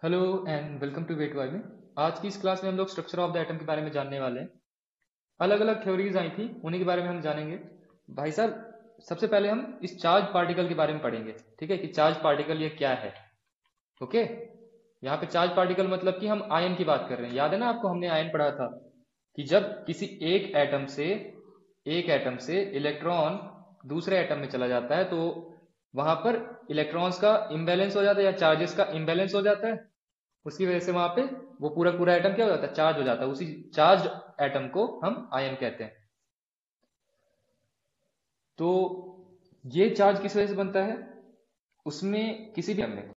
Hello and welcome to way to I में। आज की इस क्लास में हम लोग स्ट्रक्चर ऑफ द एटम के बारे में जानने वाले हैं। अलग अलग थ्योरीज आई थी, उन्हीं के बारे में हम जानेंगे। भाई साहब, सबसे पहले हम इस चार्ज पार्टिकल के बारे में पढ़ेंगे, ठीक है, कि चार्ज पार्टिकल ये क्या है। ओके, यहाँ पे चार्ज पार्टिकल मतलब कि हम आयन की बात कर रहे हैं। याद है ना आपको, हमने आयन पढ़ा था कि जब किसी एक एटम से इलेक्ट्रॉन दूसरे एटम में चला जाता है तो वहां पर इलेक्ट्रॉन्स का इम्बैलेंस हो जाता है या चार्जेस का इम्बैलेंस हो जाता है। उसकी वजह से वहां पे वो पूरा पूरा एटम क्या हो जाता है, चार्ज हो जाता है। उसी चार्ज एटम को हम आयन कहते हैं। तो ये चार्ज किस वजह से बनता है, उसमें किसी भी एटम में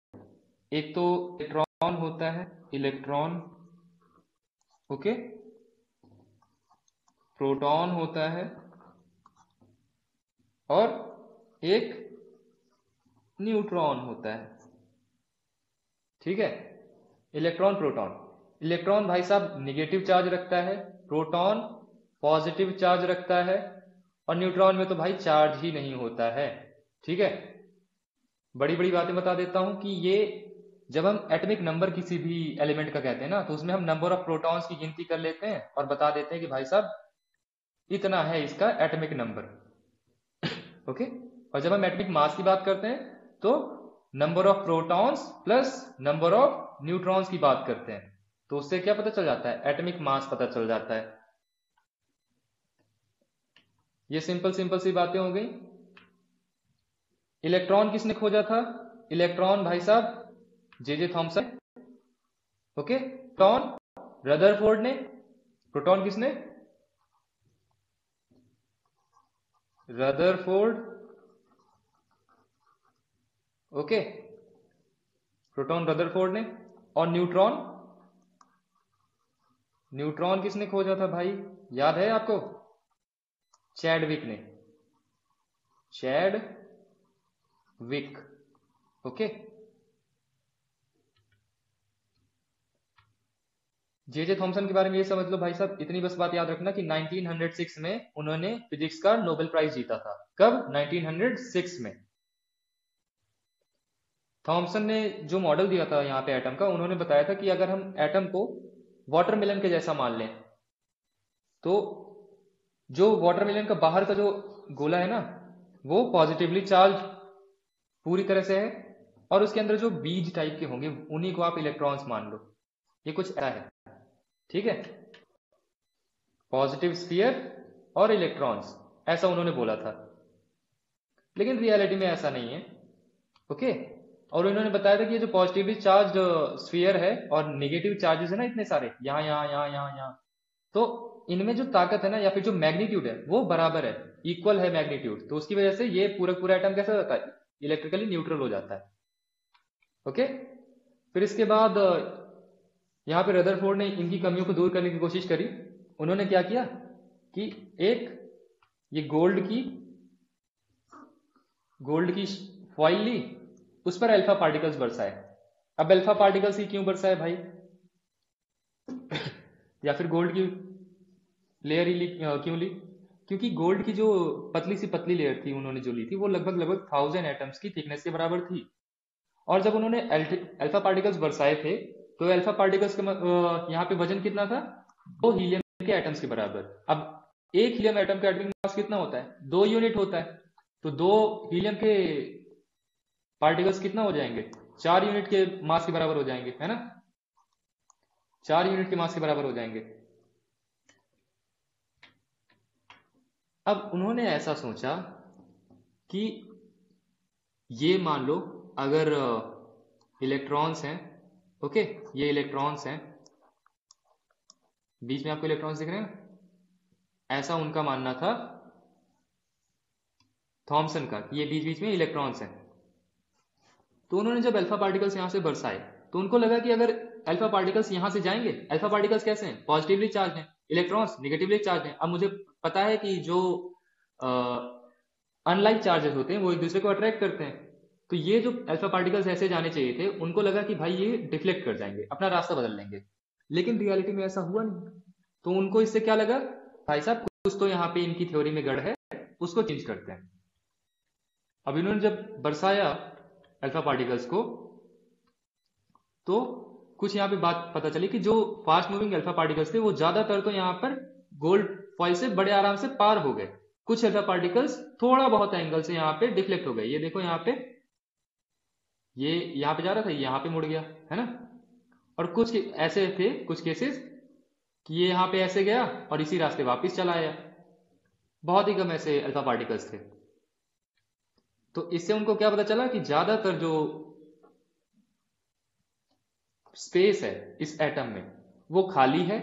एक तो इलेक्ट्रॉन होता है, इलेक्ट्रॉन, ओके, प्रोटॉन होता है और एक न्यूट्रॉन होता है। ठीक है, इलेक्ट्रॉन प्रोटॉन। इलेक्ट्रॉन भाई साहब निगेटिव चार्ज रखता है, प्रोटॉन पॉजिटिव चार्ज रखता है और न्यूट्रॉन में तो भाई चार्ज ही नहीं होता है। ठीक है, बड़ी बड़ी बातें बता देता हूं कि ये जब हम एटॉमिक नंबर किसी भी एलिमेंट का कहते हैं ना, तो उसमें हम नंबर ऑफ प्रोटॉन्स की गिनती कर लेते हैं और बता देते हैं कि भाई साहब इतना है इसका एटॉमिक नंबर। ओके, और जब हम एटॉमिक मास की बात करते हैं तो number of protons plus number of neutrons की बात करते हैं। तो उससे क्या पता चल जाता है, एटॉमिक मास पता चल जाता है। ये सिंपल सिंपल सी बातें हो गई। इलेक्ट्रॉन किसने खोजा था? इलेक्ट्रॉन भाई साहब J Thomson. Okay, proton Rutherford ने। प्रोटॉन किसने? रदरफोर्ड। ओके, प्रोटॉन रदरफोर्ड ने। और न्यूट्रॉन, न्यूट्रॉन किसने खोजा था भाई, याद है आपको? चैडविक ने, चैडविक। ओके, जे थॉमसन के बारे में ये समझ लो भाई साहब, इतनी बस बात याद रखना कि 1906 में उन्होंने फिजिक्स का नोबेल प्राइज जीता था। कब? 1906 में। थॉमसन ने जो मॉडल दिया था यहाँ पे एटम का, उन्होंने बताया था कि अगर हम एटम को वाटरमेलन के जैसा मान लें तो जो वाटरमेलन का बाहर का जो गोला है ना, वो पॉजिटिवली चार्ज पूरी तरह से है, और उसके अंदर जो बीज टाइप के होंगे उन्हीं को आप इलेक्ट्रॉन्स मान लो। ये कुछ ऐसा है, ठीक है, पॉजिटिव स्फीयर और इलेक्ट्रॉन्स, ऐसा उन्होंने बोला था। लेकिन रियलिटी में ऐसा नहीं है। ओके, और उन्होंने बताया था कि ये जो पॉजिटिवली चार्ज स्फीयर है और नेगेटिव चार्जेस है ना, इतने सारे यहाँ यहाँ यहाँ यहाँ यहाँ, तो इनमें जो ताकत है ना या फिर जो मैग्नीट्यूड है वो बराबर है, इक्वल है मैग्नीट्यूड। तो उसकी वजह से ये पूरा पूरा एटम कैसा हो जाता है, इलेक्ट्रिकली न्यूट्रल हो जाता है। ओके, फिर इसके बाद यहाँ पे रदरफोर्ड ने इनकी कमियों को दूर करने की कोशिश करी। उन्होंने क्या किया कि एक ये गोल्ड की फॉइल ली, उस पर अल्फा पार्टिकल्स बरसाए। अब अल्फा पार्टिकल्स ही क्यों बरसाए भाई, या फिर गोल्ड की लेयर ही क्यों ली? क्योंकि गोल्ड की जो पतली लेयर थी उन्होंने जो ली थी, वो लगभग लगभग 1000 एटम्स की थिकनेस के बराबर थी। और जब उन्होंने अल्फा पार्टिकल्स बरसाए थे तो अल्फा पार्टिकल्स का यहाँ पे वजन कितना था, 2 हीलियम के एटम्स के बराबर। अब एक हीलियम एटम का एटॉमिक मास कितना होता है, 2 यूनिट होता है। तो 2 हीलियम के पार्टिकल्स कितना हो जाएंगे, 4 यूनिट के मास के बराबर हो जाएंगे, है ना, 4 यूनिट के मास के बराबर हो जाएंगे। अब उन्होंने ऐसा सोचा कि ये मान लो अगर इलेक्ट्रॉन्स हैं, ओके, ये इलेक्ट्रॉन्स हैं, बीच में आपको इलेक्ट्रॉन्स दिख रहे हैं, ऐसा उनका मानना था थॉमसन का, कि ये बीच बीच में इलेक्ट्रॉन्स हैं। तो उन्होंने जब अल्फा पार्टिकल्स यहां से बरसाए तो उनको लगा कि अगर अल्फा पार्टिकल्स यहां से जाएंगे, अल्फा पार्टिकल्स कैसे हैं, पॉजिटिवली चार्ज हैं, इलेक्ट्रॉन्स निगेटिवली चार्ज हैं। अब मुझे पता है कि जो अनलाइक चार्जेस होते हैं वो एक दूसरे को अट्रैक्ट करते हैं। तो ये जो अल्फा पार्टिकल्स ऐसे जाने चाहिए थे, उनको लगा कि भाई ये डिफ्लेक्ट कर जाएंगे, अपना रास्ता बदल लेंगे। लेकिन रियलिटी में ऐसा हुआ नहीं। तो उनको इससे क्या लगा, भाई साहब कुछ तो यहाँ पे इनकी थ्योरी में गड़ है, उसको चेंज करते हैं। अब इन्होंने जब बरसाया अल्फा पार्टिकल्स को, तो कुछ यहाँ पे बात पता चली कि जो फास्ट मूविंग अल्फा पार्टिकल्स थे वो ज्यादातर तो यहाँ पर गोल्ड फॉइल से बड़े आराम से पार हो गए। कुछ अल्फा पार्टिकल्स थोड़ा बहुत एंगल से यहाँ पे डिफ्लेक्ट हो गए। ये देखो यहाँ पे, ये यहाँ पे जा रहा था, यहाँ पे मुड़ गया, है ना। और कुछ ऐसे थे कुछ केसेस कि ये यहाँ पे ऐसे गया और इसी रास्ते वापस चला आया। बहुत ही कम ऐसे अल्फा पार्टिकल्स थे। तो इससे उनको क्या पता चला कि ज्यादातर जो स्पेस है इस एटम में वो खाली है,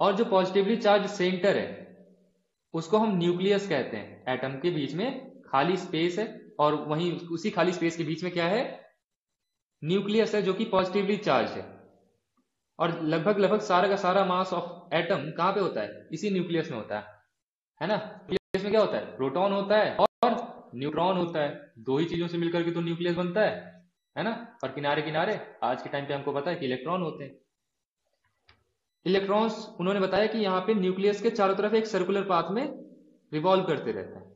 और जो पॉजिटिवली चार्ज सेंटर है उसको हम न्यूक्लियस कहते हैं। एटम के बीच में खाली स्पेस है और वहीं उसी खाली स्पेस के बीच में क्या है, न्यूक्लियस है जो कि पॉजिटिवली चार्ज है। और लगभग लगभग सारा का सारा मास ऑफ एटम कहां पे होता है, इसी न्यूक्लियस में होता है ना। न्यूक्लियस में क्या होता है, प्रोटॉन होता है और न्यूट्रॉन होता है। दो ही चीजों से मिलकर के तो न्यूक्लियस बनता है ना। और किनारे किनारे आज के टाइम पे हमको पता है कि इलेक्ट्रॉन होते हैं। इलेक्ट्रॉन्स उन्होंने बताया कि यहाँ पे न्यूक्लियस के चारों तरफ एक सर्कुलर पाथ में रिवॉल्व करते रहते हैं।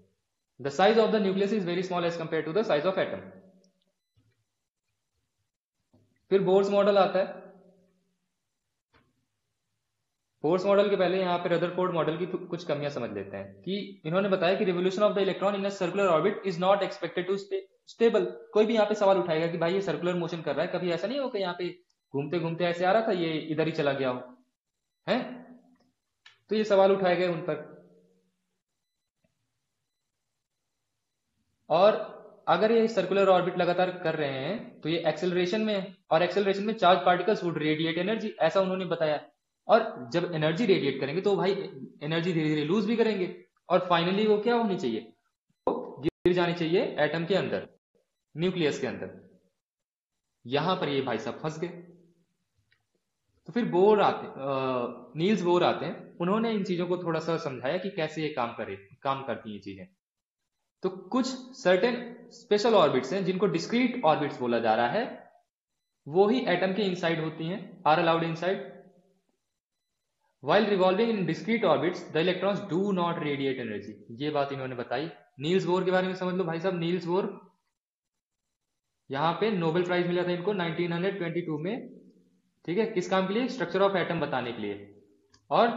The size of the nucleus is very small as compare to the size of atom. फिर बोर्स मॉडल आता है। बोर्स मॉडल के पहले यहाँ पे रदरफोर्ड मॉडल की कुछ कमियां समझ लेते हैं कि इन्होंने बताया कि revolution of the electron in a circular orbit is not expected to stable. कोई भी यहाँ पे सवाल उठाएगा कि भाई ये सर्कुलर मोशन कर रहा है, कभी ऐसा नहीं हो कि यहाँ पे घूमते घूमते ऐसे आ रहा था, ये इधर ही चला गया हो, है। तो ये सवाल उठाए गए उन पर। और अगर ये सर्कुलर ऑर्बिट लगातार कर रहे हैं तो ये एक्सेलरेशन में है, और एक्सेलरेशन में charge particles would radiate energy, ऐसा उन्होंने बताया। और जब एनर्जी रेडिएट करेंगे तो भाई एनर्जी धीरे धीरे लूज भी करेंगे, और फाइनली वो क्या होनी चाहिए, वो गिर जानी चाहिए एटम के अंदर, न्यूक्लियस के अंदर। यहां पर ये भाई साहब फंस गए। तो फिर बोर आते नील्स बोर आते हैं। उन्होंने इन चीजों को थोड़ा सा समझाया कि कैसे ये काम करती ये चीजें। तो कुछ सर्टेन स्पेशल ऑर्बिट्स हैं जिनको डिस्क्रीट ऑर्बिट्स बोला जा रहा है, वो ही एटम के इनसाइड होती हैं, are allowed inside. While revolving in discrete orbits the electrons do not radiate energy. ये बात इन्होंने बताई। नील्स बोर के बारे में समझ लो भाई साहब। नील्स बोर, यहां पे नोबेल प्राइज मिला था इनको 1922 में, ठीक है। किस काम के लिए, स्ट्रक्चर ऑफ एटम बताने के लिए। और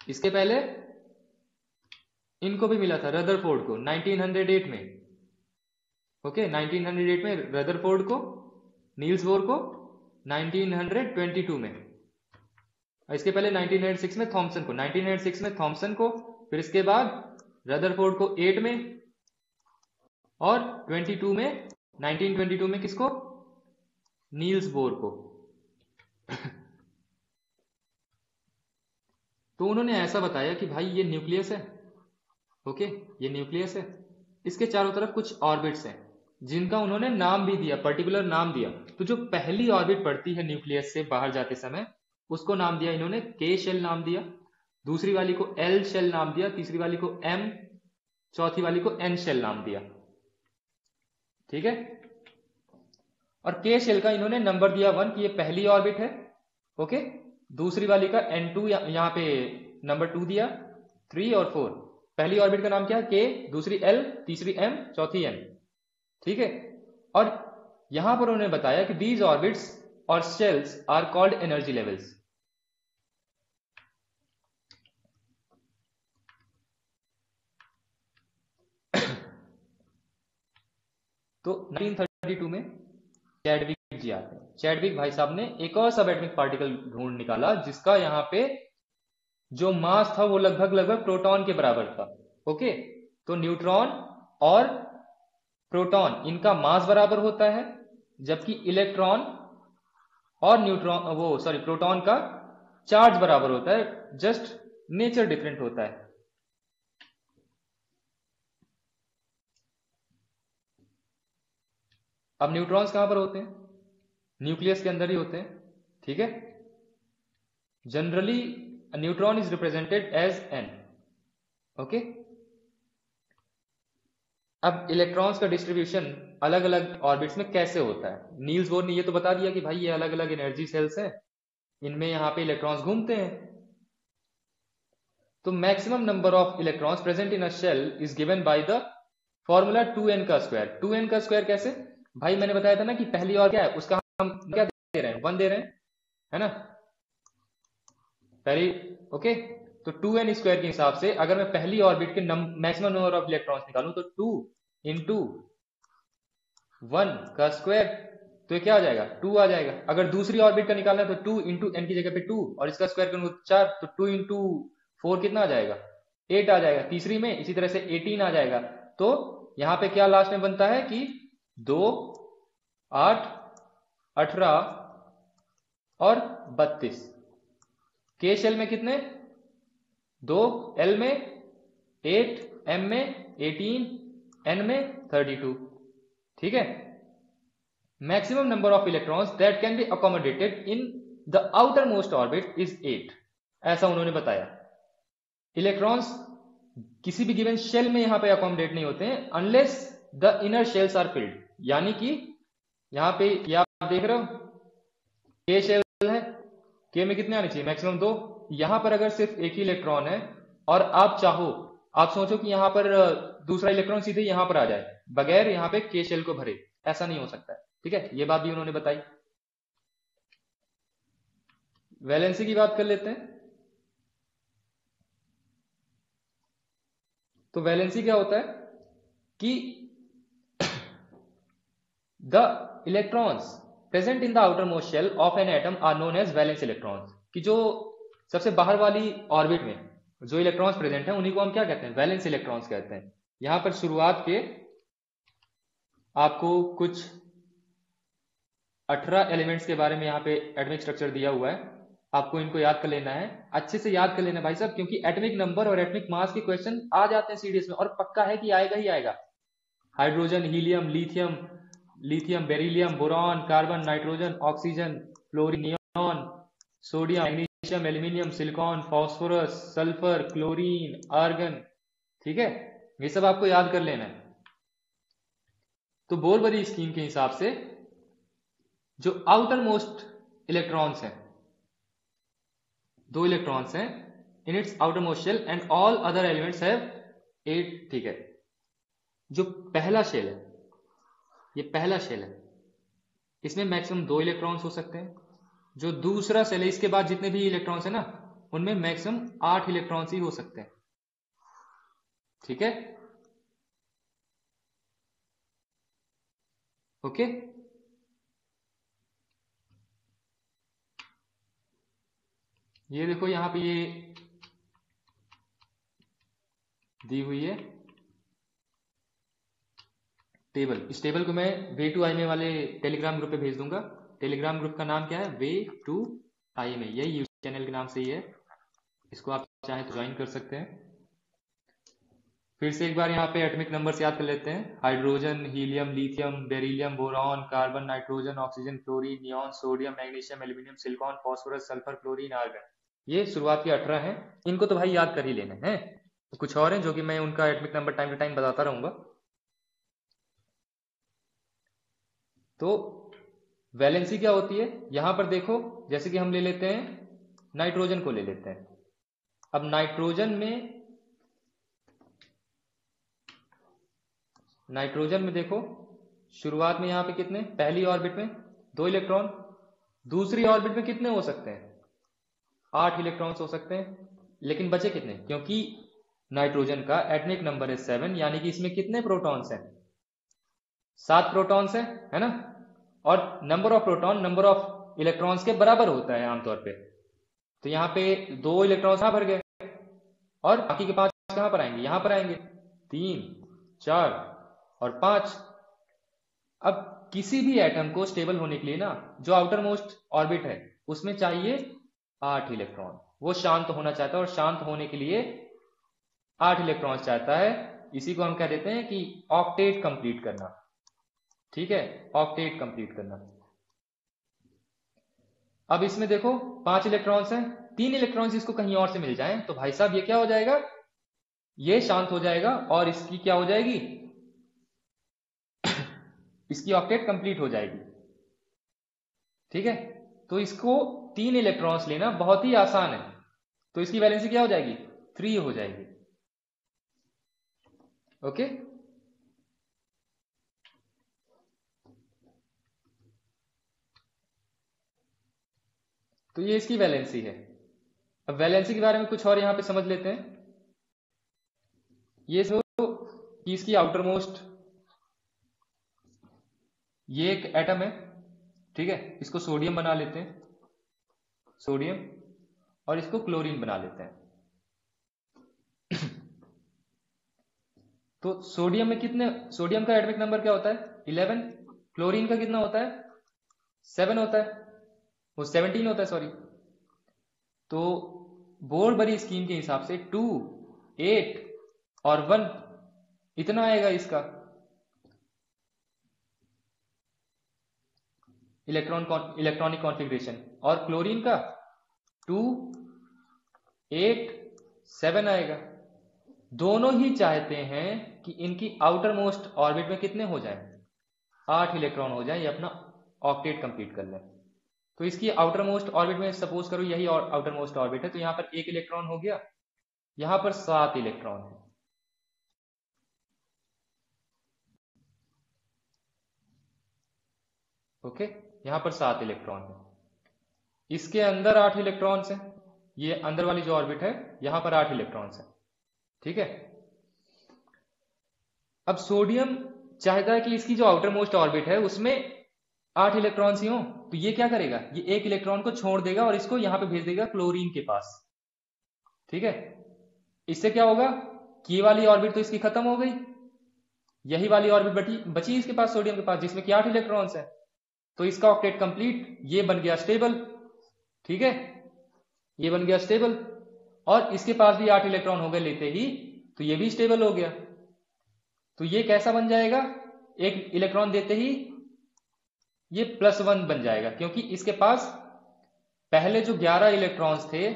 इसके पहले इनको भी मिला था रदरफोर्ड को 1908 में, ओके। 1908 में रदरफोर्ड को, नील्स बोर को 1922 में। इसके पहले 1906 में थॉमसन को, 1906 में थॉमसन को, फिर इसके बाद रदरफोर्ड को 8 में, और 22 में 1922 में किसको, नील्स बोर को। तो उन्होंने ऐसा बताया कि भाई ये न्यूक्लियस है, ओके, ये न्यूक्लियस है। इसके चारों तरफ कुछ ऑर्बिट्स हैं जिनका उन्होंने नाम भी दिया, पर्टिकुलर नाम दिया। तो जो पहली ऑर्बिट पड़ती है न्यूक्लियस से बाहर जाते समय, उसको नाम दिया इन्होंने के शेल नाम दिया, दूसरी वाली को एल शेल नाम दिया, तीसरी वाली को एम, चौथी वाली को एन शेल नाम दिया, ठीक है। और के शेल का इन्होंने नंबर दिया 1 कि ये पहली ऑर्बिट है, ओके। दूसरी वाली का N2 यहां पे नंबर 2 दिया, 3 और 4। पहली ऑर्बिट का नाम क्या है, के, दूसरी एल, तीसरी एम, चौथी एन, ठीक है। और यहां पर उन्होंने बताया कि दीज ऑर्बिट्स और shells are called energy levels. तो 1932 में चैडविक जी आते हैं। चैडविक भाई साहब ने एक और सब एटॉमिक पार्टिकल ढूंढ निकाला जिसका यहाँ पे जो मास था वो लगभग लगभग प्रोटॉन के बराबर था, ओके। तो न्यूट्रॉन और प्रोटॉन इनका मास बराबर होता है, जबकि इलेक्ट्रॉन और प्रोटॉन का चार्ज बराबर होता है, जस्ट नेचर डिफरेंट होता है। अब न्यूट्रॉन्स कहां पर होते हैं, न्यूक्लियस के अंदर ही होते हैं, ठीक है। Generally neutron is represented as N, okay. अब इलेक्ट्रॉन्स का डिस्ट्रीब्यूशन अलग अलग ऑर्बिट्स में कैसे होता है। नील्स बोर ने ये तो बता दिया कि भाई ये अलग अलग एनर्जी सेल्स हैं, इनमें यहां पे इलेक्ट्रॉन्स घूमते हैं। तो maximum number of electrons present in a shell is given by the formula 2n का स्क्वायर। 2n का स्क्वायर कैसे, भाई मैंने बताया था ना कि पहली और क्या है उसका हम क्या दे रहे हैं, 1 दे रहे हैं, है ना पहली। ओके, तो 2n² के हिसाब से अगर मैं पहली ऑर्बिट के मैक्सिमम नंबर ऑफ इलेक्ट्रॉन्स निकालूं तो 2 इंटू 1 का स्क्वायर, तो ये क्या आ जाएगा 2 आ जाएगा। अगर दूसरी ऑर्बिट का निकालना है तो 2 इंटू एन की जगह पे 2 और इसका स्क्वायर करूंगा तो 4, तो 2 इंटू 4 कितना आ जाएगा 8 आ जाएगा। तीसरी में इसी तरह से 18 आ जाएगा। तो यहां पे क्या लास्ट में बनता है कि 2 8 18 और 32। के शेल में कितने 2, एल में 8, एम में 18, एन में 32। ठीक है, maximum number of electrons that can be accommodated in the outer most orbit is 8, ऐसा उन्होंने बताया। इलेक्ट्रॉन्स किसी भी गिवन शेल में यहां पे अकोमोडेट नहीं होते हैं unless the inner shells are filled, यानी कि यहां पे ये आप देख रहे हो के शेल है, के में कितने आने चाहिए मैक्सिमम 2। यहां पर अगर सिर्फ एक ही इलेक्ट्रॉन है और आप चाहो, आप सोचो कि यहां पर दूसरा इलेक्ट्रॉन सीधे यहां पर आ जाए बगैर यहां पे के शेल को भरे, ऐसा नहीं हो सकता है। ठीक है, ये बात भी उन्होंने बताई। वैलेंसी की बात कर लेते हैं। तो वैलेंसी क्या होता है कि the electrons present in the outermost shell of an atom are known as valence electrons, कि जो सबसे बाहर वाली ऑर्बिट में जो इलेक्ट्रॉन्स प्रेजेंट हैं उन्हीं को हम क्या कहते हैं वैलेंस इलेक्ट्रॉन्स कहते हैं। यहां पर शुरुआत के आपको कुछ 18 एलिमेंट्स के बारे में यहाँ पे एटॉमिक स्ट्रक्चर दिया हुआ है, आपको इनको याद कर लेना है, अच्छे से याद कर लेना भाई साहब, क्योंकि एटॉमिक नंबर और एटॉमिक मास के क्वेश्चन आ जाते हैं सीडीएस में और पक्का है कि आएगा ही आएगा। Hydrogen, helium, lithium, beryllium, boron, carbon, nitrogen, oxygen, fluorine, neon, sodium, magnesium, aluminium, silicon, phosphorus, sulphur, chlorine, argon. ठीक है, ये सब आपको याद कर लेना है। तो बोरबरी स्कीम के हिसाब से जो आउटर मोस्ट इलेक्ट्रॉन्स हैं, 2 इलेक्ट्रॉन्स हैं in its outermost shell and all other elements have 8। ठीक है, जो पहला शेल है, ये पहला शेल है, इसमें मैक्सिमम 2 इलेक्ट्रॉन्स हो सकते हैं। जो दूसरा शेल है इसके बाद जितने भी इलेक्ट्रॉन्स है ना उनमें मैक्सिमम 8 इलेक्ट्रॉन्स ही हो सकते हैं। ठीक है, ओके। ये देखो यहां पे ये दी हुई है टेबल। इस टेबल को मैं वे टू आई में वाले टेलीग्राम ग्रुप पे भेज दूंगा। टेलीग्राम ग्रुप का नाम क्या है वे टू आई में, यही यूट्यूब चैनल के नाम से ही है, इसको आप चाहें तो ज्वाइन कर सकते हैं। फिर से एक बार यहाँ पे एटॉमिक नंबर्स याद कर लेते हैं। Hydrogen, helium, lithium, beryllium, boron, carbon, nitrogen, oxygen, fluorine, neon, sodium, magnesium, aluminium, silicon, phosphorus, sulphur, chlorine, argon. ये शुरुआत के 18 हैं, इनको तो भाई याद कर ही लेना है। कुछ और हैं जो कि मैं उनका atomic number time to time बताता रहूंगा। तो वैलेंसी क्या होती है यहां पर देखो, जैसे कि हम ले लेते हैं नाइट्रोजन को ले लेते हैं। अब नाइट्रोजन में देखो शुरुआत में यहां पे कितने, पहली ऑर्बिट में 2 इलेक्ट्रॉन, दूसरी ऑर्बिट में कितने हो सकते हैं 8 इलेक्ट्रॉन्स हो सकते हैं। लेकिन बचे कितने, क्योंकि नाइट्रोजन का एटॉमिक नंबर है 7, यानी कि इसमें कितने प्रोटॉन्स हैं 7 प्रोटॉन्स हैं, है ना। और number of proton number of electrons के बराबर होता है आमतौर पे। तो यहाँ पे 2 इलेक्ट्रॉन्स यहां भर गए और बाकी के 5 कहां पर आएंगे, यहां पर आएंगे, 3 4 और 5। अब किसी भी एटम को स्टेबल होने के लिए ना जो आउटर मोस्ट ऑर्बिट है उसमें चाहिए 8 इलेक्ट्रॉन। वो शांत होना चाहता है और शांत होने के लिए 8 इलेक्ट्रॉन चाहता है। इसी को हम कह देते हैं कि ऑक्टेट कंप्लीट करना। ठीक है, ऑक्टेट कंप्लीट करना। अब इसमें देखो 5 इलेक्ट्रॉन्स हैं, 3 इलेक्ट्रॉन्स इसको कहीं और से मिल जाएं तो भाई साहब ये क्या हो जाएगा, ये शांत हो जाएगा और इसकी क्या हो जाएगी इसकी ऑक्टेट कंप्लीट हो जाएगी। ठीक है, तो इसको 3 इलेक्ट्रॉन्स लेना बहुत ही आसान है, तो इसकी वैलेंसी क्या हो जाएगी 3 हो जाएगी। ओके, तो ये इसकी वैलेंसी है। अब वैलेंसी के बारे में कुछ और यहां पे समझ लेते हैं। ये जो कि इसकी आउटर मोस्ट, ये एक एटम है, ठीक है, इसको सोडियम बना लेते हैं, सोडियम, और इसको क्लोरीन बना लेते हैं। तो सोडियम में कितने, सोडियम का एटॉमिक नंबर क्या होता है 11, क्लोरीन का कितना होता है 7 होता है, वो 17 होता है सॉरी। तो बोर बरी स्कीम के हिसाब से 2, 8 और 1 इतना आएगा इसका इलेक्ट्रॉनिक कॉन्फ़िगरेशन, और क्लोरीन का 2, 8, 7 आएगा। दोनों ही चाहते हैं कि इनकी आउटर मोस्ट ऑर्बिट में कितने हो जाएं, 8 इलेक्ट्रॉन हो जाएं, ये अपना ऑक्टेट कंप्लीट कर लें। तो इसकी आउटर मोस्ट ऑर्बिट में सपोज करो यही आउटर मोस्ट ऑर्बिट है, तो यहां पर 1 इलेक्ट्रॉन हो गया, यहां पर 7 इलेक्ट्रॉन है। ओके, यहां पर 7 इलेक्ट्रॉन है, इसके अंदर 8 इलेक्ट्रॉन्स हैं, ये अंदर वाली जो ऑर्बिट है यहां पर 8 इलेक्ट्रॉन्स हैं, ठीक है। अब सोडियम चाहता है कि इसकी जो आउटर मोस्ट ऑर्बिट है उसमें 8 इलेक्ट्रॉन्स ही हो, तो ये क्या करेगा, ये 1 इलेक्ट्रॉन को छोड़ देगा और इसको यहां पे भेज देगा क्लोरीन के पास, ठीक है। इससे क्या होगा कि ये वाली ऑर्बिट तो इसकी खत्म हो गई, यही वाली ऑर्बिट बची इसके पास सोडियम के पास जिसमें कि 8 इलेक्ट्रॉन्स है, तो इसका ऑक्टेट कंप्लीट, ये बन गया स्टेबल, ठीक है, ये बन गया स्टेबल, और इसके पास भी 8 इलेक्ट्रॉन हो गए लेते ही, तो ये भी स्टेबल हो गया। तो ये कैसा बन जाएगा, एक इलेक्ट्रॉन देते ही ये +1 बन जाएगा, क्योंकि इसके पास पहले जो 11 इलेक्ट्रॉन्स थे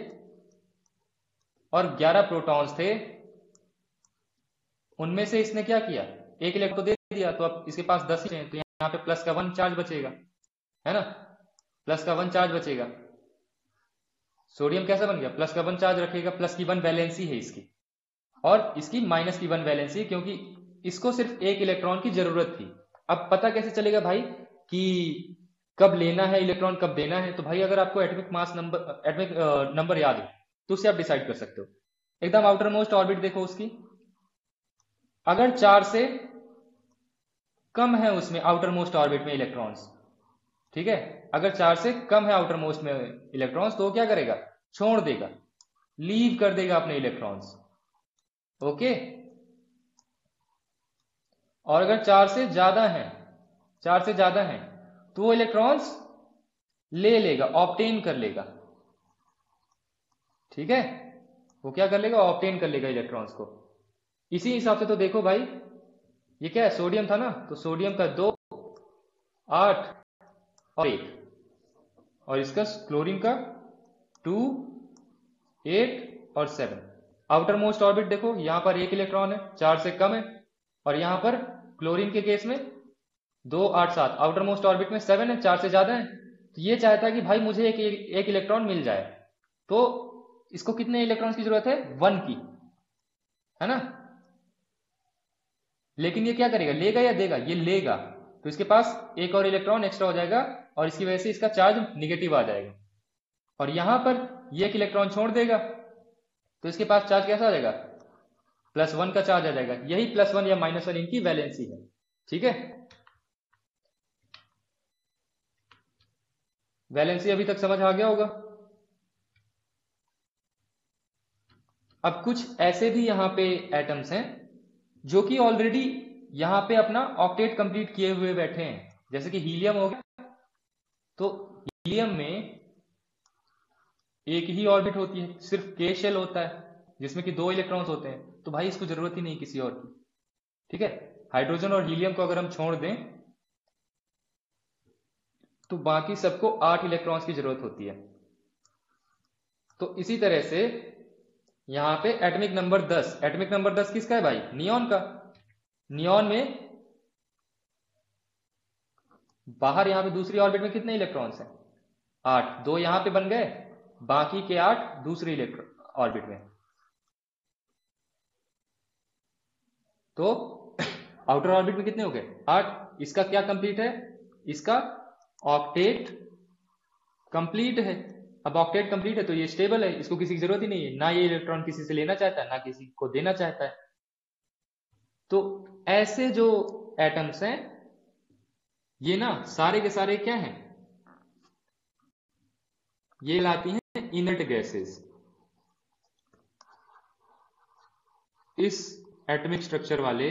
और 11 प्रोटॉन्स थे, उनमें से इसने क्या किया, एक इलेक्ट्रॉन दे दिया, तो अब इसके पास 10 ही हैं, तो यहां पे प्लस का 1 चार्ज बचेगा, है ना, प्लस का 1 चार्ज बचेगा। सोडियम कैसा बन गया, प्लस का 1 चार्ज रखेगा, प्लस की 1 वैलेंसी है इसकी, और इसकी माइनस की 1 वैलेंसी है, क्योंकि इसको सिर्फ एक इलेक्ट्रॉन की जरूरत थी। अब पता कैसे चलेगा भाई कि कब लेना है इलेक्ट्रॉन, कब देना है, तो भाई अगर आपको atomic mass number, atomic number याद हो तो उससे आप डिसाइड कर सकते हो। एकदम आउटर मोस्ट ऑर्बिट देखो उसकी, अगर 4 से कम है उसमें आउटर मोस्ट ऑर्बिट में इलेक्ट्रॉन्स, ठीक है, अगर 4 से कम है आउटर मोस्ट में इलेक्ट्रॉन्स, तो क्या करेगा, छोड़ देगा, लीव कर देगा अपने इलेक्ट्रॉन्स, ओके। और अगर 4 से ज्यादा है, 4 से ज्यादा है, तो वो इलेक्ट्रॉन्स ले लेगा, ऑब्टेन कर लेगा, ठीक है, वो क्या कर लेगा, ऑब्टेन कर लेगा इलेक्ट्रॉन्स को। इसी हिसाब से तो देखो भाई, ये क्या है, सोडियम था ना, तो सोडियम का 2, 8 और 1, और इसका क्लोरीन का 2, 8 और 7। आउटर मोस्ट ऑर्बिट देखो, यहां पर 1 इलेक्ट्रॉन है, 4 से कम है, और यहां पर क्लोरीन के केस में 2, 8, 7, आउटर मोस्ट ऑर्बिट में 7 है, 4 से ज्यादा है, तो ये चाहता है कि भाई मुझे एक इलेक्ट्रॉन मिल जाए, तो इसको कितने इलेक्ट्रॉन्स की जरूरत है, 1 की, है ना। लेकिन ये क्या करेगा, लेगा या देगा, ये लेगा, तो इसके पास एक और इलेक्ट्रॉन एक्स्ट्रा हो जाएगा, और इसकी वजह से इसका चार्ज निगेटिव आ जाएगा, और यहां पर ये एक इलेक्ट्रॉन छोड़ देगा, तो इसके पास चार्ज कैसा आ जाएगा, +1 का चार्ज आ जाएगा। यही +1 या -1 इनकी वैलेंसी है, ठीक है। वैलेंसी अभी तक समझ आ गया होगा। अब कुछ ऐसे भी यहां पे एटम्स हैं जो कि ऑलरेडी यहां पे अपना ऑक्टेट कंप्लीट किए हुए बैठे हैं, जैसे कि हीलियम हो गया, तो हीलियम में एक ही ऑर्बिट होती है, सिर्फ K शेल होता है जिसमें कि 2 इलेक्ट्रॉन्स होते हैं, तो भाई इसको जरूरत ही नहीं किसी और की, ठीक है। हाइड्रोजन और हीलियम को अगर हम छोड़ दें तो बाकी सबको 8 इलेक्ट्रॉन्स की जरूरत होती है। तो इसी तरह से यहां पे एटॉमिक नंबर 10, एटॉमिक नंबर 10 किसका है भाई, नियॉन का। नियॉन में बाहर यहां पे दूसरी ऑर्बिट में कितने इलेक्ट्रॉन्स हैं, 8, 2 यहां पे बन गए, बाकी के 8 दूसरी इलेक्ट्रॉन ऑर्बिट में। तो आउटर ऑर्बिट में कितने हो गए, 8। इसका क्या कंप्लीट है, इसका ऑक्टेट कंप्लीट है, अब ऑक्टेट कंप्लीट है तो ये स्टेबल है, इसको किसी की जरूरत ही नहीं है, ना ये इलेक्ट्रॉन किसी से लेना चाहता है ना किसी को देना चाहता है। तो ऐसे जो एटम्स हैं ये ना सारे के सारे क्या हैं, ये लाती हैं इनर्ट गैसेस। इस एटॉमिक स्ट्रक्चर वाले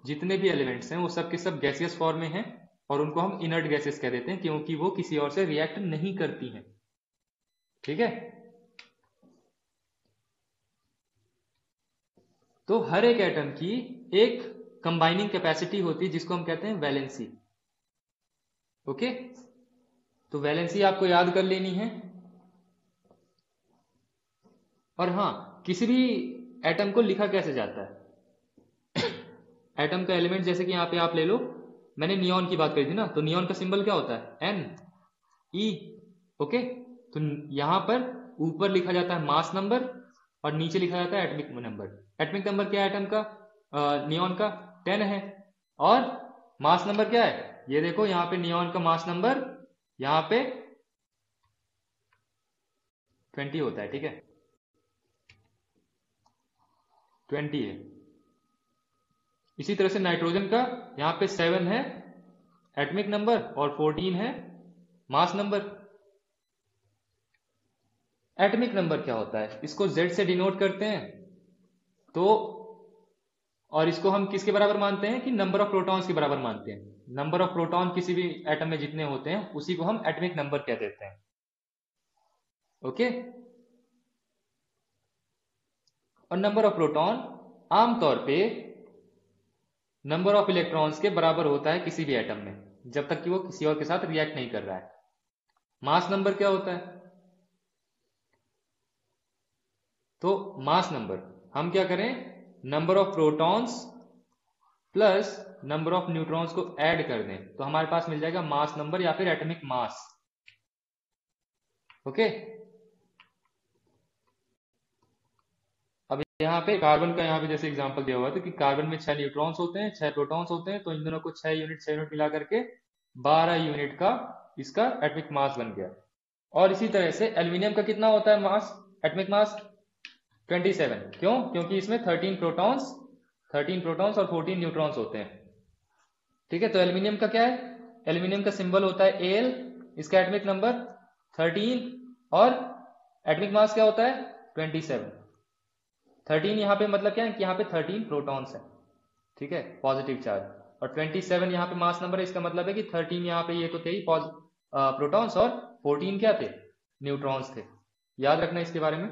जितने भी एलिमेंट्स हैं वो सब के सब गैसियस फॉर्म में हैं और उनको हम इनर्ट गैसेस कह देते हैं क्योंकि वो किसी और से रिएक्ट नहीं करती हैं। ठीक है, तो हर एक एटम की एक कंबाइनिंग कैपेसिटी होती है जिसको हम कहते हैं वैलेंसी। ओके, तो वैलेंसी आपको याद कर लेनी है। और हाँ, किसी भी एटम को लिखा कैसे जाता है, एटम का एलिमेंट जैसे कि यहां पे आप ले लो, मैंने नियॉन की बात करी थी ना, तो नियॉन का सिंबल क्या होता है, एन ई। ओके, तो यहां पर ऊपर लिखा जाता है मास नंबर और नीचे लिखा जाता है एटॉमिक नंबर। एटॉमिक नंबर क्या है एटम का, नियॉन का 10 है, और मास नंबर क्या है, ये देखो यहां पे नियॉन का मास नंबर यहां पे 20 होता है। ठीक है, 20 है। इसी तरह से नाइट्रोजन का यहां पे 7 है एटॉमिक नंबर और 14 है मास नंबर। एटॉमिक नंबर क्या होता है, इसको Z से डिनोट करते हैं, तो और इसको हम किसके बराबर मानते हैं कि नंबर ऑफ प्रोटॉन्स के बराबर मानते हैं। नंबर ऑफ प्रोटॉन किसी भी एटम में जितने होते हैं उसी को हम एटॉमिक नंबर कह देते हैं। ओके, और नंबर ऑफ प्रोटॉन आमतौर पे नंबर ऑफ इलेक्ट्रॉन्स के बराबर होता है किसी भी एटम में, जब तक कि वो किसी और के साथ रिएक्ट नहीं कर रहा है। मास नंबर क्या होता है, तो मास नंबर हम क्या करें, number of protons plus number of neutrons को ऐड कर दें तो हमारे पास मिल जाएगा मास नंबर या फिर एटॉमिक मास। ओके, अब यहाँ पे कार्बन का यहाँ पे जैसे एग्जांपल दिया हुआ है तो कि कार्बन में 6 न्यूट्रॉन्स होते हैं 6 प्रोटॉन्स होते हैं, तो इन दोनों को 6 यूनिट मिला करके 12 यूनिट का इसका एटॉमिक मास बन गया। और इसी तरह से एल्यूमिनियम का कितना होता है मास, एटॉमिक मास 27। क्यों, क्योंकि इसमें 13 प्रोटॉन्स और 14 न्यूट्रॉन्स होते हैं। ठीक है, तो एल्यूमिनियम का क्या है, एल्यूमिनियम का सिंबल होता है Al, इसका एटॉमिक नंबर 13 और एटॉमिक मास क्या होता है 27। 13 यहाँ पे मतलब क्या है कि यहाँ पे 13 प्रोटॉन्स है, ठीक है, पॉजिटिव चार्ज, और 27 यहाँ पे मास नंबर है, इसका मतलब है कि 13 यहाँ पे ये तो थे ही प्रोटॉन्स और 14 क्या थे, न्यूट्रॉन्स थे। याद रखना इसके बारे में।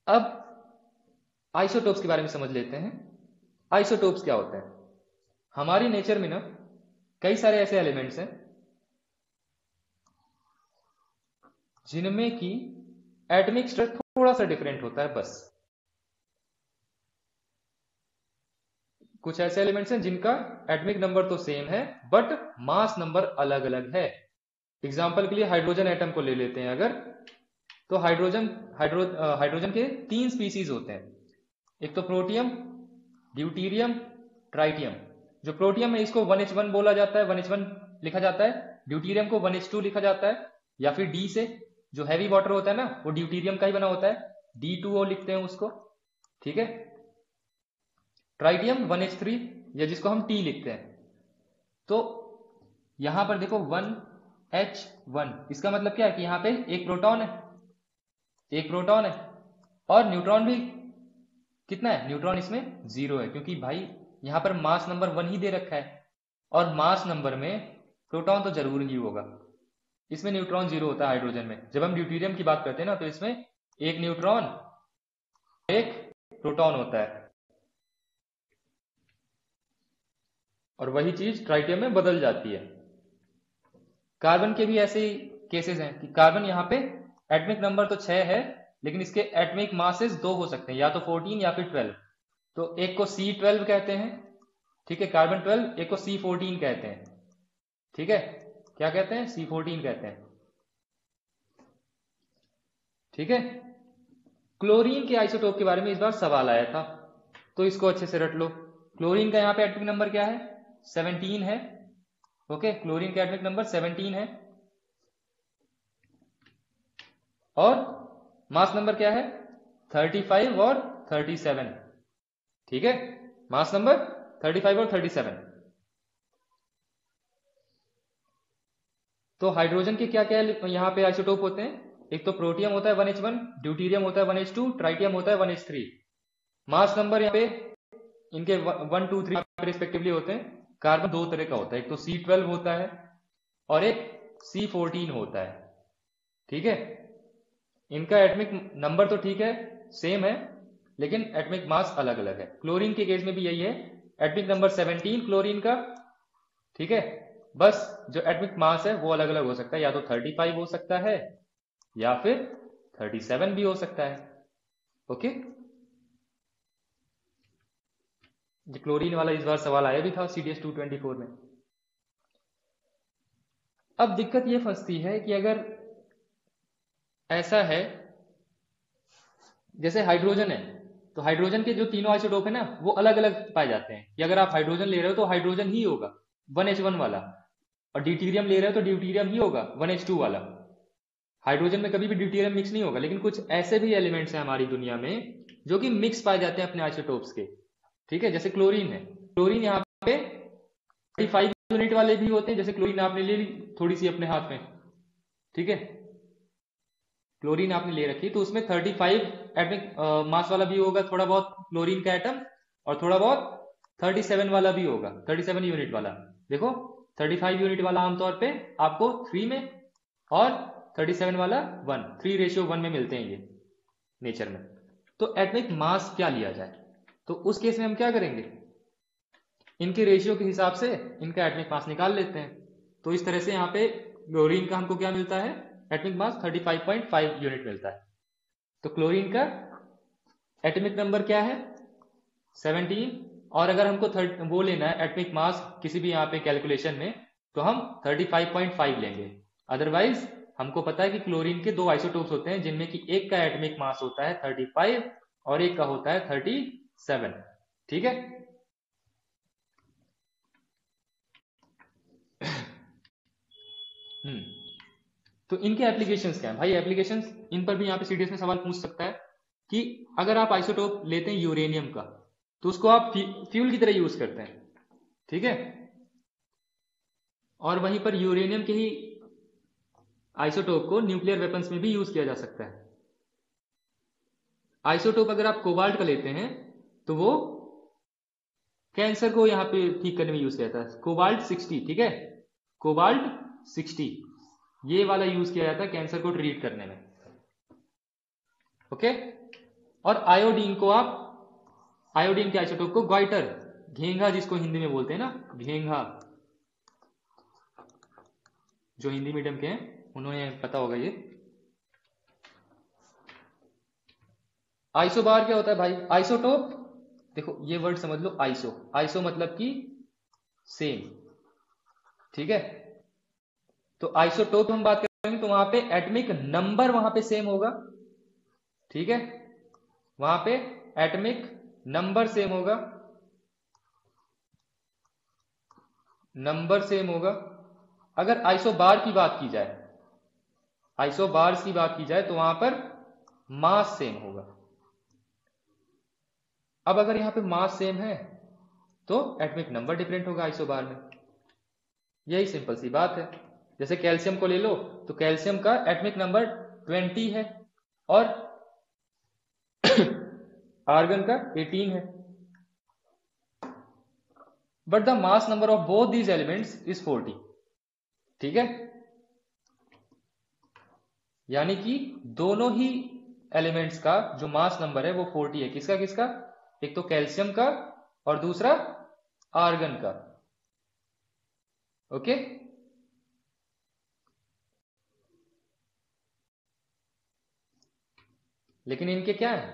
अब आइसोटोप्स के बारे में समझ लेते हैं। आइसोटोप्स क्या होते हैं, हमारी नेचर में ना कई सारे ऐसे एलिमेंट्स हैं जिनमें की एटॉमिक स्ट्रक्चर थोड़ा सा डिफरेंट होता है बस। कुछ ऐसे एलिमेंट्स हैं जिनका एटॉमिक नंबर तो सेम है बट मास नंबर अलग अलग है। एग्जांपल के लिए हाइड्रोजन एटम को ले लेते हैं अगर, तो हाइड्रोजन के 3 स्पीसीज होते हैं, एक तो प्रोटियम, ड्यूटीरियम, ट्राइटियम। जो प्रोटियम है इसको 1H1 बोला जाता है, 1H1 लिखा जाता है। ड्यूटीरियम को 1H2 लिखा जाता है, या फिर डी से, जो हैवी वाटर होता है ना वो ड्यूटीरियम का ही बना होता है, D2O लिखते हैं उसको। ठीक है, ट्राइटियम 1H3 या जिसको हम T लिखते हैं। तो यहां पर देखो 1H1, इसका मतलब क्या है कि यहां पे एक प्रोटॉन है और न्यूट्रॉन भी कितना है, न्यूट्रॉन इसमें 0 है, क्योंकि भाई यहां पर मास नंबर 1 ही दे रखा है और मास नंबर में प्रोटॉन तो जरूर ही होगा। इसमें न्यूट्रॉन 0 होता है हाइड्रोजन में। जब हम ड्यूटीरियम की बात करते हैं ना तो इसमें एक न्यूट्रॉन एक प्रोटॉन होता है, और वही चीज ट्राइटियम में बदल जाती है। कार्बन के भी ऐसे ही केसेस हैं कि कार्बन यहाँ पे एटॉमिक नंबर तो 6 है लेकिन इसके एटॉमिक मासेस 2 हो सकते हैं, या तो 14 या फिर 12। तो एक को C12 कहते हैं, ठीक है, कार्बन 12, एक को C14 कहते हैं। ठीक है, क्या कहते हैं, C14 कहते हैं। ठीक है, क्लोरीन के आइसोटोप के बारे में इस बार सवाल आया था तो इसको अच्छे से रट लो। क्लोरीन का यहाँ पे एटॉमिक नंबर क्या है, 17 है। ओके, क्लोरीन का एटॉमिक नंबर 17 है। और मास नंबर क्या है 35 और 37, ठीक है, मास नंबर 35 और 37। तो हाइड्रोजन के क्या क्या यहाँ पे आइसोटोप होते हैं, एक तो प्रोटियम होता है 1H1, ड्यूटीरियम होता है 1H2, ट्राइटियम होता है 1H3। मास नंबर यहाँ पे इनके 1, 2, 3 रिस्पेक्टिवली होते हैं। कार्बन दो तरह का होता है, एक तो C12 होता है और एक C14 होता है, ठीक है। इनका एटमिक नंबर तो ठीक है सेम है, लेकिन एटमिक मास अलग अलग है। क्लोरीन के केस में भी यही है, एटमिक नंबर 17 क्लोरीन का, ठीक है, बस जो एटमिक मास है वो अलग अलग हो सकता है, या तो 35 हो सकता है या फिर 37 भी हो सकता है। ओके, क्लोरीन वाला इस बार सवाल आया भी था CDS 224 में। अब दिक्कत ये फंसती है कि अगर ऐसा है जैसे हाइड्रोजन है, तो हाइड्रोजन के जो तीनों आइसोटोप है ना वो अलग अलग पाए जाते हैं, कि अगर आप हाइड्रोजन ले रहे हो तो हाइड्रोजन ही होगा 1H1 वाला, और ड्यूटीरियम ले रहे हो तो ड्यूटीरियम ही होगा 1H2 वाला। हाइड्रोजन में कभी भी ड्यूटीरियम मिक्स नहीं होगा। लेकिन कुछ ऐसे भी एलिमेंट्स हैं हमारी दुनिया में जो कि मिक्स पाए जाते हैं अपने आइसोटोप्स के, ठीक है, जैसे क्लोरीन है। क्लोरीन यहाँ पे 35 यूनिट वाले भी होते हैं, जैसे क्लोरीन आपने ले ली थोड़ी सी अपने हाथ में, ठीक है, क्लोरीन आपने ले रखी तो उसमें 35 एटमिक मास वाला भी होगा थोड़ा बहुत क्लोरीन का एटम, और थोड़ा बहुत 37 वाला भी होगा, 37 यूनिट वाला। देखो 35 यूनिट वाला आमतौर पे आपको 3 में और 37 वाला 1, 3:1 में मिलते हैं ये नेचर में। तो एटमिक मास क्या लिया जाए, तो उस केस में हम क्या करेंगे, इनके रेशियो के हिसाब से इनका एटमिक मास निकाल लेते हैं। तो इस तरह से यहाँ पे क्लोरीन का हमको क्या मिलता है, एटमिक मास 35.5 यूनिट मिलता है। तो क्लोरीन का एटमिक नंबर क्या है 17, और अगर हमको वो लेना है एटमिक मास किसी भी यहाँ पे कैलकुलेशन में, तो हम 35.5 लेंगे। अदरवाइज हमको पता है कि क्लोरीन के दो आइसोटोप्स होते हैं जिनमें कि एक का एटमिक मास होता है 35 और एक का होता है 37, ठीक है। तो इनके एप्लीकेशंस क्या है भाई, एप्लीकेशंस इन पर भी यहाँ पे सीडीएस में सवाल पूछ सकता है कि अगर आप आइसोटोप लेते हैं यूरेनियम का तो उसको आप फ्यूल की तरह यूज करते हैं, ठीक है, और वहीं पर यूरेनियम के ही आइसोटोप को न्यूक्लियर वेपन्स में भी यूज किया जा सकता है। आइसोटोप अगर आप कोबाल्ट का लेते हैं तो वो कैंसर को यहाँ पे ठीक करने में यूज किया जाता है, कोबाल्ट 60, ठीक है, कोबाल्ट 60 ये वाला यूज किया जाता है कैंसर को ट्रीट करने में, ओके। और आयोडीन को आप, आयोडीन के आइसोटोप को ग्वाइटर, घेंघा जिसको हिंदी में बोलते हैं ना, घेंघा, जो हिंदी मीडियम के हैं उन्हें पता होगा ये। आइसोबार क्या होता है भाई, आइसोटोप, देखो ये वर्ड समझ लो, आइसो, आइसो मतलब कि सेम, ठीक है। तो आइसोटोप हम बात करेंगे तो वहां पे एटमिक नंबर वहां पे सेम होगा, ठीक है, वहां पे एटमिक नंबर सेम होगा, नंबर सेम होगा। अगर आइसोबार की बात की जाए, आइसोबार्स की बात की जाए तो वहां पर मास सेम होगा। अब अगर यहां पे मास सेम है तो एटमिक नंबर डिफरेंट होगा आइसोबार में, यही सिंपल सी बात है। जैसे कैल्शियम को ले लो तो कैल्शियम का एटमिक नंबर 20 है और आर्गन का 18 है, but the mass number of both these elements is 40, ठीक है। यानी कि दोनों ही एलिमेंट्स का जो मास नंबर है वो 40 है, किसका किसका, एक तो कैल्शियम का और दूसरा आर्गन का, ओके। लेकिन इनके क्या है,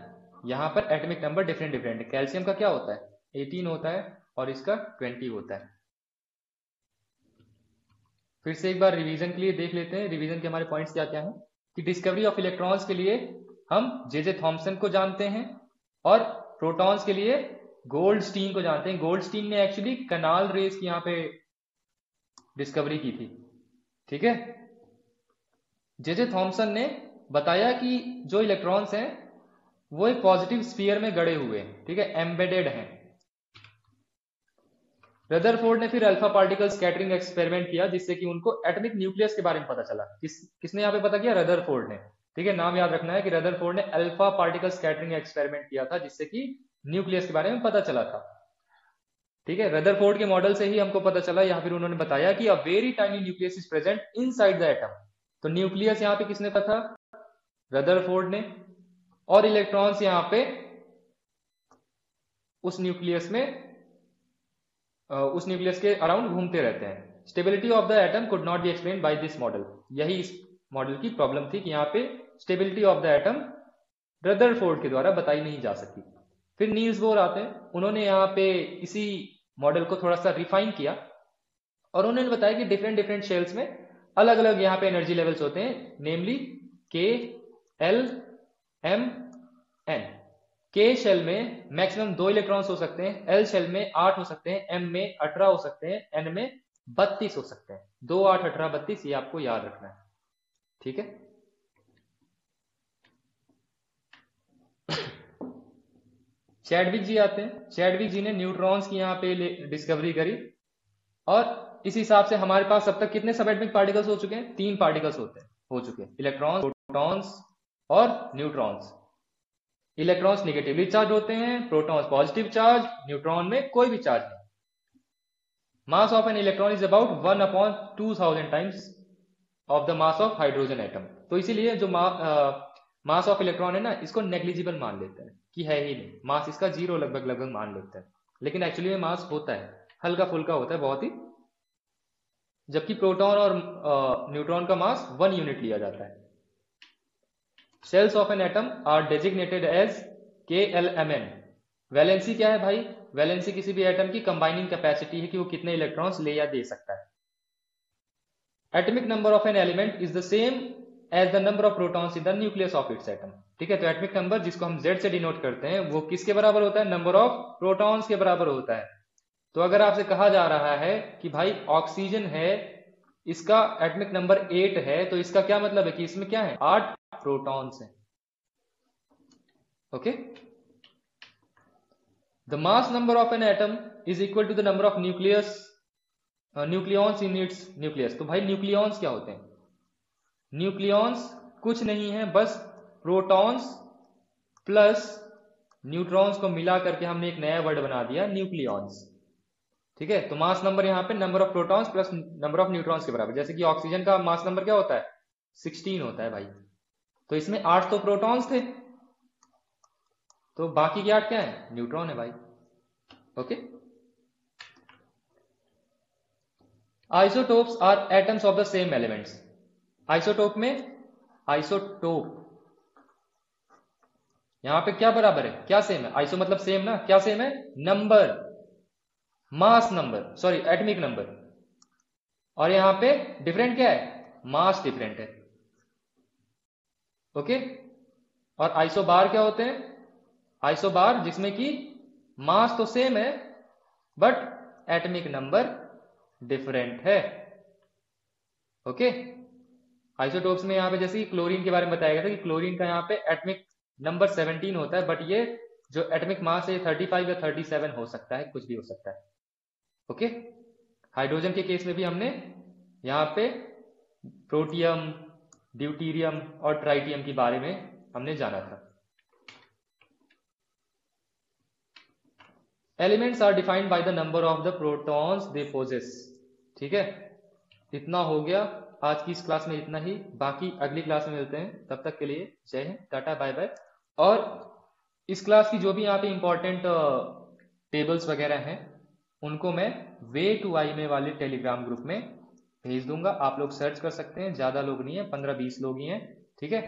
यहां पर एटमिक नंबर डिफरेंट डिफरेंट है। कैल्शियम का क्या होता है 18 होता है और इसका 20 होता है। फिर से एक बार रिवीजन के लिए देख लेते हैं, रिवीजन के हमारे पॉइंट्स क्या क्या हैं, कि डिस्कवरी ऑफ इलेक्ट्रॉन्स के लिए हम जे थॉमसन को जानते हैं और प्रोटॉन्स के लिए गोल्डस्टीन को जानते हैं। गोल्डस्टीन ने एक्चुअली कनाल रेस की यहाँ पे डिस्कवरी की थी, ठीक है। जे थॉमसन ने बताया कि जो इलेक्ट्रॉन्स हैं वो एक पॉजिटिव स्फीयर में गड़े हुए हैं, ठीक है, एम्बेडेड हैं। रदरफोर्ड ने फिर अल्फा पार्टिकल स्कैटरिंग एक्सपेरिमेंट किया जिससे कि उनको एटॉमिक न्यूक्लियस के बारे में पता चला। किसने यहाँ पे पता किया? रदरफोर्ड ने, ठीक है। नाम याद रखना है कि रदरफोर्ड ने अल्फा पार्टिकल स्कैटरिंग एक्सपेरिमेंट किया था जिससे कि न्यूक्लियस के बारे में पता चला था, ठीक है। रदरफोर्ड के मॉडल से ही हमको पता चला, या फिर उन्होंने बताया कि a very tiny nucleus is present inside the atom. तो न्यूक्लियस यहाँ पे किसने पता? रदरफोर्ड ने। और इलेक्ट्रॉन्स यहाँ पे उस न्यूक्लियस के अराउंड घूमते रहते हैं। Stability of the atom could not be explain by this model. यही इस मॉडल की प्रॉब्लम थी कि यहाँ पे stability of the atom Rutherford के द्वारा बताई नहीं जा सकती। फिर नील्स बोर आते हैं, उन्होंने यहाँ पे इसी मॉडल को थोड़ा सा रिफाइन किया और उन्होंने बताया कि डिफरेंट डिफरेंट शेल्स में अलग अलग यहाँ पे एनर्जी लेवल्स होते हैं, नेमली के, एल, एम, एन। के शेल में मैक्सिमम 2 इलेक्ट्रॉन्स हो सकते हैं, एल शेल में 8 हो सकते हैं, एम में 18 हो सकते हैं, एन में 32 हो सकते हैं। 2, 8, 18, 32 ये आपको याद रखना है, ठीक है। चैडविक जी आते हैं। चैडविक जी ने न्यूट्रॉन्स की यहाँ पे डिस्कवरी करी और इस हिसाब से हमारे पास अब तक कितने सब एटॉमिक पार्टिकल्स हो चुके हैं? 3 पार्टिकल्स हो चुके हैं, इलेक्ट्रॉन्स, प्रोटॉन्स और न्यूट्रॉन्स। इलेक्ट्रॉन्स निगेटिवली चार्ज होते हैं, प्रोटॉन्स पॉजिटिव चार्ज, न्यूट्रॉन में कोई भी चार्ज नहीं। Mass of an electron is about 1/2000 times of the mass of hydrogen atom. तो इसीलिए जो मास ऑफ इलेक्ट्रॉन है ना, इसको नेग्लिजिबल मान लेते हैं कि है ही नहीं, मास इसका 0 लगभग मान लेते हैं, लेकिन एक्चुअली में मास होता है, हल्का फुल्का होता है बहुत ही। जबकि प्रोटॉन और न्यूट्रॉन का मास 1 यूनिट लिया जाता है। Shells of an atom are designated as KLMN। Valency क्या है भाई? वैलेंसी किसी भी एटम की कंबाइनिंग कैपेसिटी है कि वो कितने इलेक्ट्रॉन्स ले या दे सकता है। Atomic number of an element is the same as the number of protons in the nucleus of its atom, ठीक है। तो एटॉमिक नंबर जिसको हम Z से डिनोट करते हैं वो किसके बराबर होता है? नंबर ऑफ प्रोटॉन्स के बराबर होता है। तो अगर आपसे कहा जा रहा है कि भाई ऑक्सीजन है, इसका एटॉमिक नंबर 8 है, तो इसका क्या मतलब है कि इसमें क्या है? 8 प्रोटॉन्स हैं, okay. The mass number of an atom is equal to the number of nucleons in its nucleus. तो भाई न्यूक्लियॉन्स क्या होते हैं? न्यूक्लियॉन्स कुछ नहीं है, बस प्रोटॉन्स प्लस न्यूट्रॉन्स को मिला करके हमने एक नया वर्ड बना दिया, न्यूक्लियॉन्स, ठीक है। तो मास नंबर यहाँ पे number of protons plus number of neutrons के बराबर। जैसे कि ऑक्सीजन का मास नंबर क्या होता है? 16 होता है भाई। तो इसमें 8 तो प्रोटॉन्स थे, तो बाकी के 8 क्या है? न्यूट्रॉन है भाई, okay. Isotopes are atoms of the same elements. Isotope में, आइसोटोप यहां पे क्या बराबर है? क्या सेम है? आइसो मतलब सेम ना, क्या सेम है? Number, mass number, sorry atomic number. और यहां पे डिफरेंट क्या है? मास डिफरेंट है, ओके। और आइसोबार क्या होते हैं? आइसोबार जिसमें कि मास तो सेम है बट एटॉमिक नंबर डिफरेंट है, ओके। आइसोटोप्स में यहां पे जैसे कि क्लोरीन के बारे में बताया गया था कि क्लोरीन का यहां पे एटॉमिक नंबर 17 होता है, बट ये जो एटॉमिक मास है 35 या 37 हो सकता है, कुछ भी हो सकता है, ओके। हाइड्रोजन के केस में भी हमने यहां पे प्रोटियम, ड्यूटीरियम और ट्राइटियम के बारे में हमने जाना था। Elements are defined by the number of the protons they possess, ठीक है। इतना हो गया आज की इस क्लास में, इतना ही। बाकी अगली क्लास में मिलते हैं, तब तक के लिए जय हिंद, टाटा, बाय बाय। और इस क्लास की जो भी यहाँ पे इंपॉर्टेंट टेबल्स वगैरह हैं उनको मैं वे टू आई में वाले टेलीग्राम ग्रुप में भेज दूंगा। आप लोग सर्च कर सकते हैं, ज्यादा लोग नहीं है, 15-20 लोग ही हैं, ठीक है।